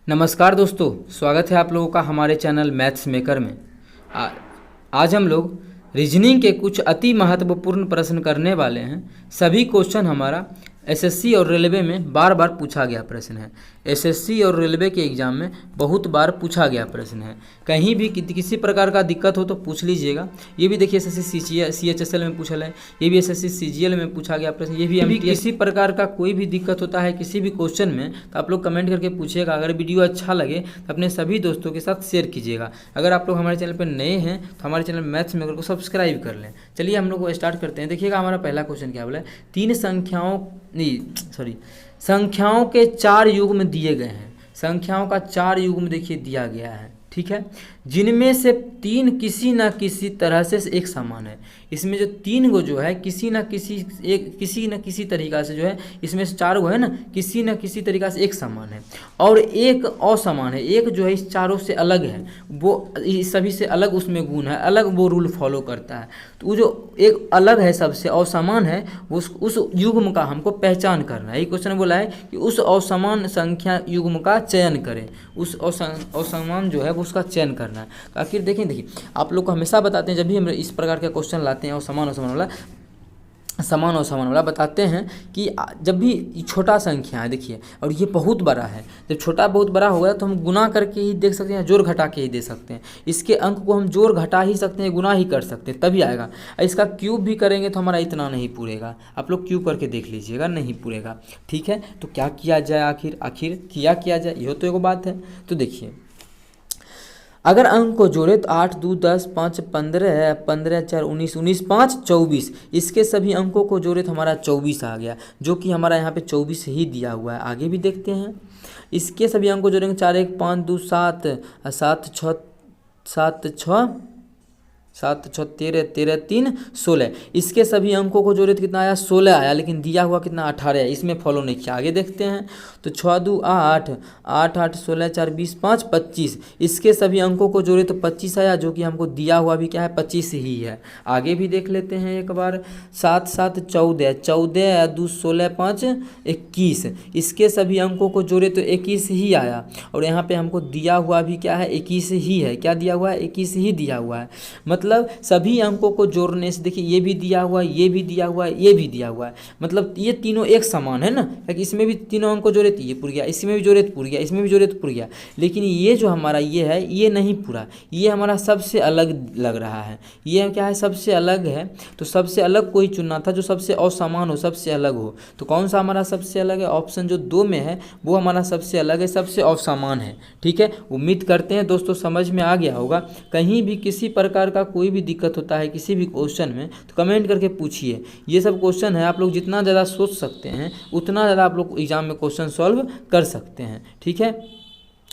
नमस्कार दोस्तों, स्वागत है आप लोगों का हमारे चैनल मैथ्स मेकर में। आज हम लोग रीजनिंग के कुछ अति महत्वपूर्ण प्रश्न करने वाले हैं। सभी क्वेश्चन हमारा एसएससी और रेलवे में बार बार पूछा गया प्रश्न है। एसएससी और रेलवे के एग्ज़ाम में बहुत बार पूछा गया प्रश्न है। कहीं भी किसी प्रकार का दिक्कत हो तो पूछ लीजिएगा। ये भी देखिए एसएससी CHSL में पूछा है, ये भी एसएससी CGL में पूछा गया प्रश्न, ये भी किसी प्रकार का कोई भी दिक्कत होता है किसी भी क्वेश्चन में तो आप लोग कमेंट करके पूछिएगा। अगर वीडियो अच्छा लगे तो अपने सभी दोस्तों के साथ शेयर कीजिएगा। अगर आप लोग हमारे चैनल पर नए हैं तो हमारे चैनल मैथ्स मेकर को सब्सक्राइब कर लें। चलिए हम लोग को स्टार्ट करते हैं। देखिएगा हमारा पहला क्वेश्चन क्या बोला है, संख्याओं के 4 युग्म दिए गए हैं। संख्याओं का 4 युग्म देखिए दिया गया है, ठीक है, जिनमें से 3 किसी न किसी तरह से एक समान है। इसमें जो 3 गो जो है किसी न किसी तरीका से जो है, इसमें से 4 गो है ना, किसी न किसी तरीका से एक समान है और एक असमान है। एक जो है इस चारों से अलग है, वो इस सभी से अलग उसमें गुण है, अलग वो रूल फॉलो करता है। तो वो जो एक अलग है सबसे असमान है, वो उस युग्म का हमको पहचान करना है। ये क्वेश्चन बोला है कि उस असमान संख्या युग्म का चयन करें। उस असमान जो है वो उसका चयन करना है। तो आखिर देखिए आप लोग को हमेशा बताते हैं जब भी हम इस प्रकार के क्वेश्चन लाते हैं और समान वाला बताते हैं कि जब भी छोटा संख्या है देखिए और ये बहुत बड़ा है, जब छोटा बहुत बड़ा होगा तो हम गुना करके ही देख सकते हैं, जोड़ घटा के ही दे सकते हैं। इसके अंक को हम जोड़ घटा ही सकते हैं, गुना ही कर सकते हैं, तभी आएगा। इसका क्यूब भी करेंगे तो हमारा इतना नहीं पूरेगा। आप लोग क्यूब करके देख लीजिएगा, नहीं पूरेगा, ठीक है। तो क्या किया जाए, आखिर किया जाए, यह तो एक बात है। तो देखिए अगर अंक को जोड़े तो 8 2 10 5 15 15 4 19 19 5 24, इसके सभी अंकों को जोड़े तो हमारा 24 आ गया, जो कि हमारा यहाँ पे 24 ही दिया हुआ है। आगे भी देखते हैं, इसके सभी अंकों को जोड़ेंगे 4 1 5 2 7 7 6 13 13 3 16, इसके सभी अंकों को जोड़े तो कितना आया, 16 आया, लेकिन दिया हुआ कितना 18 है, इसमें फॉलो नहीं किया। आगे देखते हैं तो 6 2 8 8 8 16 4 20 5 25, इसके सभी अंकों को जोड़े तो 25 आया, जो कि हमको दिया हुआ भी क्या है, 25 ही है। आगे भी देख लेते हैं एक बार, 7 7 14 14 2 16 5 21, इसके सभी अंकों को जोड़े तो 21 ही आया, और यहाँ पे हमको दिया हुआ भी क्या है, 21 ही है। क्या दिया हुआ है, 21 ही दिया हुआ है। मतलब सभी अंकों को जोड़ने से देखिए ये भी दिया हुआ है, ये भी दिया हुआ है, ये भी दिया हुआ है, मतलब ये तीनों एक समान है ना। क्योंकि इसमें भी तीनों अंक को जोड़े तो ये पूर गया, इसमें भी जोड़े तो पूर गया, इसमें भी जोड़े तो पूर गया, लेकिन ये जो हमारा ये है ये नहीं पूरा, ये हमारा सबसे अलग लग रहा है। ये क्या है, सबसे अलग है। तो सबसे अलग कोई चुनना था जो सबसे असमान हो, सबसे अलग हो। तो कौन सा हमारा सबसे अलग है, ऑप्शन जो 2 में है वो हमारा सबसे अलग है, सबसे असमान है, ठीक है। उम्मीद करते हैं दोस्तों समझ में आ गया होगा। कहीं भी किसी प्रकार का कोई भी दिक्कत होता है किसी भी क्वेश्चन में तो कमेंट करके पूछिए। ये सब क्वेश्चन है, आप लोग जितना ज़्यादा सोच सकते हैं उतना ज़्यादा आप लोग एग्जाम में क्वेश्चन सॉल्व कर सकते हैं, ठीक है।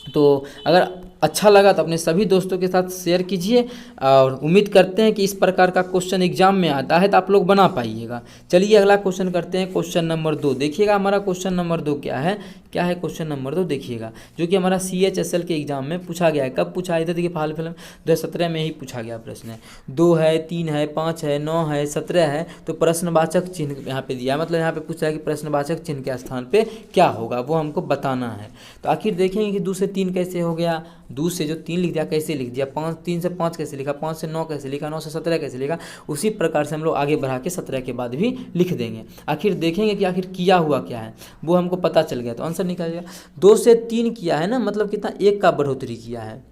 तो अगर अच्छा लगा तो अपने सभी दोस्तों के साथ शेयर कीजिए, और उम्मीद करते हैं कि इस प्रकार का क्वेश्चन एग्जाम में आता है तो आप लोग बना पाइएगा। चलिए अगला क्वेश्चन करते हैं, क्वेश्चन नंबर 2। देखिएगा हमारा क्वेश्चन नंबर 2 क्या है क्वेश्चन नंबर 2 देखिएगा, जो कि हमारा CHSL के एग्जाम में पूछा गया है। कब पूछा है, इधर देखिए हाल फिलहाल 2017 में ही पूछा गया प्रश्न है। 2 है, 3 है, 5 है, 9 है, 17 है, तो प्रश्नवाचक चिन्ह यहाँ पे दिया, मतलब यहाँ पे पूछा है कि प्रश्नवाचक चिन्ह के स्थान पे क्या होगा वो हमको बताना है। तो आखिर देखेंगे कि 2 से 3 कैसे हो गया, 2 से जो 3 लिख दिया कैसे लिख दिया, 3 से 5 कैसे लिखा, 5 से 9 कैसे लिखा, 9 से 17 कैसे लिखा, उसी प्रकार से हम लोग आगे बढ़ा के 17 के बाद भी लिख देंगे। आखिर देखेंगे कि आखिर किया हुआ क्या है, वो हमको पता चल गया तो आंसर निकल जाएगा। 2 से 3 किया है ना, मतलब कितना, 1 का बढ़ोतरी किया है।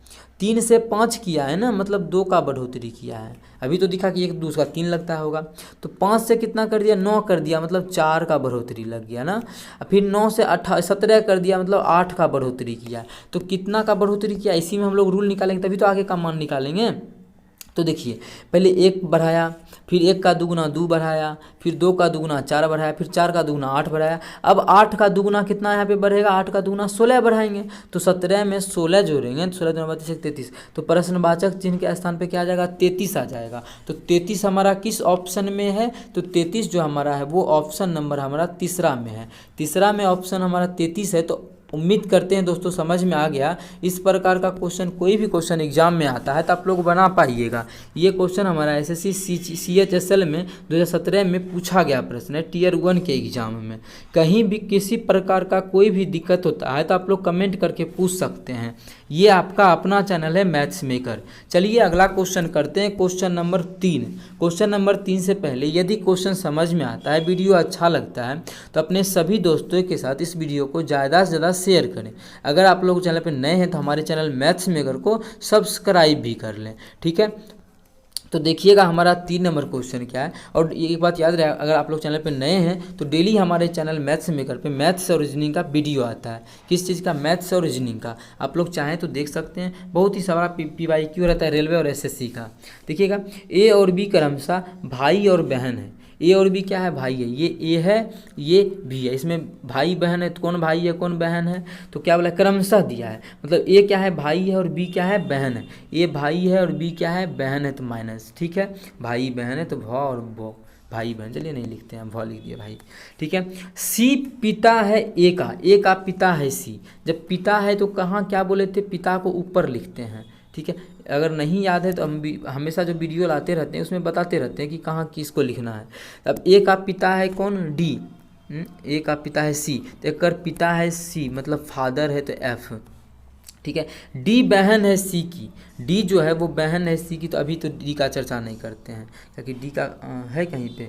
3 से 5 किया है ना, मतलब 2 का बढ़ोतरी किया है। अभी तो दिखा कि 1 दूसरा 3 लगता होगा, तो 5 से कितना कर दिया, 9 कर दिया, मतलब 4 का बढ़ोतरी लग गया ना। फिर 9 से 17 कर दिया, मतलब 8 का बढ़ोतरी किया। तो कितना का बढ़ोतरी किया, इसी में हम लोग रूल निकालेंगे तभी तो आगे का मान निकालेंगे। तो देखिए पहले 1 बढ़ाया, फिर 1 का दुगुना 2 बढ़ाया, फिर 2 का दुगुना 4 बढ़ाया, फिर 4 का दुगुना 8 बढ़ाया। अब 8 का दुगुना कितना यहाँ पे बढ़ेगा, 8 का दुगुना 16 बढ़ाएंगे, तो 17 में 16 जोड़ेंगे, 16 दूना 32 33, तो प्रश्नवाचक चिन्ह के स्थान पे क्या आ जाएगा, 33 आ जाएगा। तो 33 हमारा किस ऑप्शन में है, तो 33 जो हमारा है वो ऑप्शन नंबर हमारा तीसरा में है। तीसरा में ऑप्शन हमारा 33 है, तो उम्मीद करते हैं दोस्तों समझ में आ गया। इस प्रकार का क्वेश्चन कोई भी क्वेश्चन एग्जाम में आता है तो आप लोग बना पाइएगा। ये क्वेश्चन हमारा एसएससी CHSL में 2017 में पूछा गया प्रश्न है, Tier 1 के एग्जाम में। कहीं भी किसी प्रकार का कोई भी दिक्कत होता है तो आप लोग कमेंट करके पूछ सकते हैं। ये आपका अपना चैनल है मैथ्स मेकर। चलिए अगला क्वेश्चन करते हैं, क्वेश्चन नंबर 3। क्वेश्चन नंबर 3 से पहले यदि क्वेश्चन समझ में आता है, वीडियो अच्छा लगता है तो अपने सभी दोस्तों के साथ इस वीडियो को ज़्यादा से ज़्यादा शेयर करें। अगर आप लोग चैनल पर नए हैं तो हमारे चैनल मैथ्स मेकर को सब्सक्राइब भी कर लें, ठीक है। तो देखिएगा हमारा 3 नंबर क्वेश्चन क्या है। और एक बात याद रहे, अगर आप लोग चैनल पे नए हैं तो डेली हमारे चैनल मैथ्स मेकर पे मैथ्स और रीजनिंग का वीडियो आता है। किस चीज़ का? मैथ्स और रीजनिंग का। आप लोग चाहें तो देख सकते हैं। बहुत ही सारा PYQ रहता है रेलवे और SSC का। देखिएगा A और B क्रमशः भाई और बहन है। A और B क्या है? भाई है। ये A है, ये B है। इसमें भाई बहन है तो कौन भाई है कौन बहन है? तो क्या बोला? क्रमशः दिया है। मतलब A क्या है? भाई है और B क्या है? बहन है। A भाई है और B क्या है? बहन है, तो माइनस, ठीक है। भाई बहन है तो भ और ब, भाई बहन। चलिए नहीं लिखते हैं, भ लिख दिए भाई, ठीक है। C पिता है A का, A का पिता है C। जब पिता है तो कहाँ क्या बोले थे? पिता को ऊपर लिखते हैं, ठीक है। अगर नहीं याद है तो हम भी हमेशा जो वीडियो लाते रहते हैं उसमें बताते रहते हैं कि कहाँ किसको लिखना है। अब A का पिता है कौन? D। A का पिता है C, तो एक पिता है C मतलब फादर है तो F, ठीक है। D बहन है C की। D जो है वो बहन है C की, तो अभी तो D का चर्चा नहीं करते हैं क्योंकि D का है कहीं पे।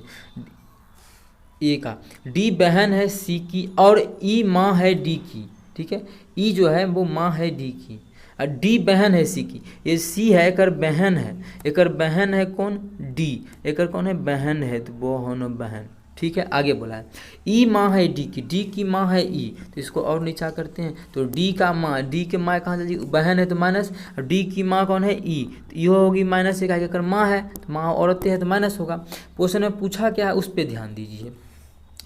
A का D बहन है C की और E माँ है D की, ठीक है। E जो है वो माँ है D की और D बहन है C की। ये C है एकर बहन है, एकर बहन है कौन? D। एकर कौन है? बहन है, तो वो होनो बहन, ठीक है। आगे बोला है E माँ है D की, D की माँ है E, तो इसको और नीचा करते हैं तो D का माँ, D के माँ कहाँ से? बहन है तो माइनस, और D की माँ कौन है? E, तो ये होगी माइनस। एक अगर माँ है तो माँ औरतें है तो माइनस होगा। क्वेश्चन में पूछा क्या है उस पर ध्यान दीजिए।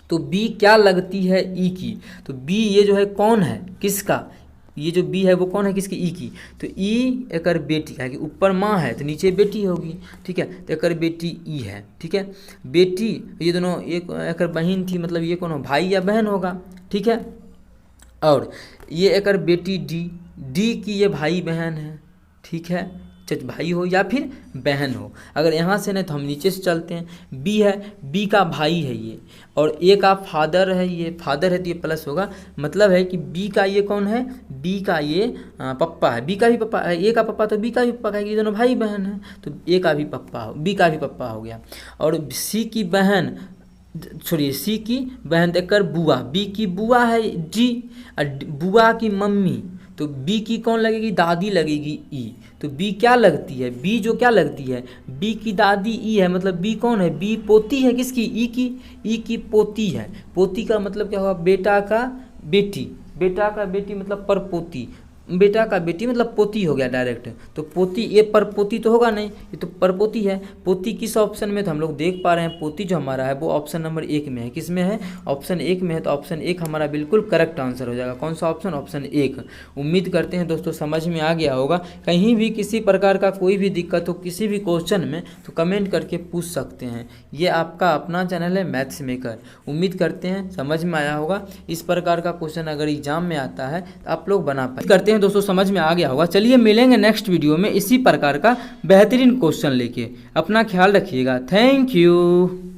तो B क्या लगती है E की? तो B ये जो है कौन है? किसका? ये जो B है वो कौन है? किसकी? E की। तो E एकर बेटी है कि ऊपर माँ है तो नीचे बेटी होगी, ठीक है। तो एकर बेटी E है, ठीक है। बेटी ये दोनों एक एकर बहन थी, मतलब ये कौन हो? भाई या बहन होगा, ठीक है। और ये एकर बेटी D की ये भाई बहन है, ठीक है। चाहे भाई हो या फिर बहन हो। अगर यहाँ से नहीं तो हम नीचे से चलते हैं। B है, B का भाई है ये, और A का फादर है, ये फादर है तो ये प्लस होगा। मतलब है कि B का ये कौन है? B का ये पप्पा है। B का भी पप्पा है, A का पप्पा तो B का भी पप्पा है, ये दोनों भाई बहन है तो A का भी पप्पा हो, B का भी पप्पा हो गया। और C की बहन, छोड़िए C की बहन देकर बुआ, B की बुआ है D, और बुआ की मम्मी, तो B की कौन लगेगी? दादी लगेगी E। तो B क्या लगती है? B जो क्या लगती है? B की दादी E है, मतलब B कौन है? B पोती है किसकी? E की। E की पोती है। पोती का मतलब क्या हुआ? बेटा का बेटी, बेटा का बेटी मतलब परपोती, बेटा का बेटी मतलब पोती हो गया डायरेक्ट। तो पोती, ये परपोती तो होगा नहीं, ये तो परपोती है। पोती किस ऑप्शन में? तो हम लोग देख पा रहे हैं पोती जो हमारा है वो ऑप्शन नंबर 1 में है। किस में है? ऑप्शन 1 में है। तो ऑप्शन 1 हमारा बिल्कुल करेक्ट आंसर हो जाएगा। कौन सा ऑप्शन? ऑप्शन 1। उम्मीद करते हैं दोस्तों समझ में आ गया होगा। कहीं भी किसी प्रकार का कोई भी दिक्कत हो किसी भी क्वेश्चन में तो कमेंट करके पूछ सकते हैं। ये आपका अपना चैनल है मैथ्स मेकर। उम्मीद करते हैं समझ में आया होगा। इस प्रकार का क्वेश्चन अगर एग्जाम में आता है तो आप लोग बना पाए। करते हैं दोस्तों समझ में आ गया होगा। चलिए मिलेंगे नेक्स्ट वीडियो में इसी प्रकार का बेहतरीन क्वेश्चन लेके। अपना ख्याल रखिएगा। Thank you.